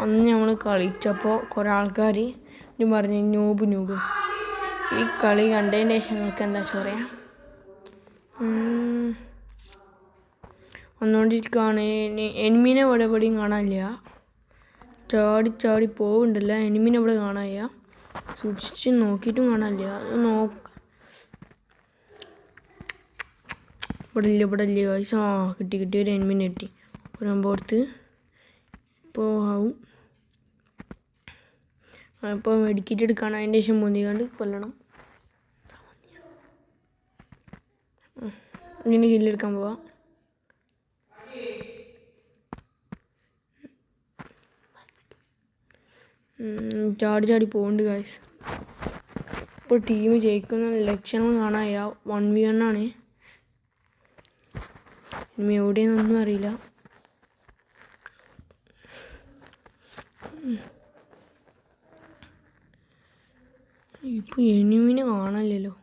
അന്ന് നമ്മൾ കളിച്ചപ്പോൾ കുറേ ആൾക്കാർ ഇത് പറഞ്ഞ് നൂബ് ഈ കളി കണ്ടതിന് ശേഷം നിങ്ങൾക്ക് എന്താ പറയാ വന്നുകൊണ്ടിരിക്കുകയാണ്. എനിമീനെ എവിടെയും കാണാനില്ല. ചാടി പോവുണ്ടല്ലോ. എനിമീനെ ഇവിടെ കാണാനില്ല. സൂക്ഷിച്ച് നോക്കിയിട്ടും കാണാനില്ല. ഇവിടെ ഇല്ല ഗൈസ്. കിട്ടി ഒരു എനിമീനെ കിട്ടി. ഒരമ്പോടത്ത് ഇപ്പോൾ ആവും. അപ്പോൾ മെഡിക്കറ്റ് എടുക്കണം. അതിൻ്റെ ശേഷം മുന്നിക്കാണ്ട് കൊല്ലണം. ഇങ്ങനെ കില്ലെടുക്കാൻ പോവാം. ചാടി പോകുന്നുണ്ട് ഗൈസ്. ഇപ്പോൾ ടീം ജയിക്കുന്ന ലക്ഷണം കാണായ 1v1 ആണ്. ഇനി എവിടെയെന്നൊന്നും അറിയില്ല. ഇപ്പോൾ എനിമീനെ കാണാനില്ലല്ലോ.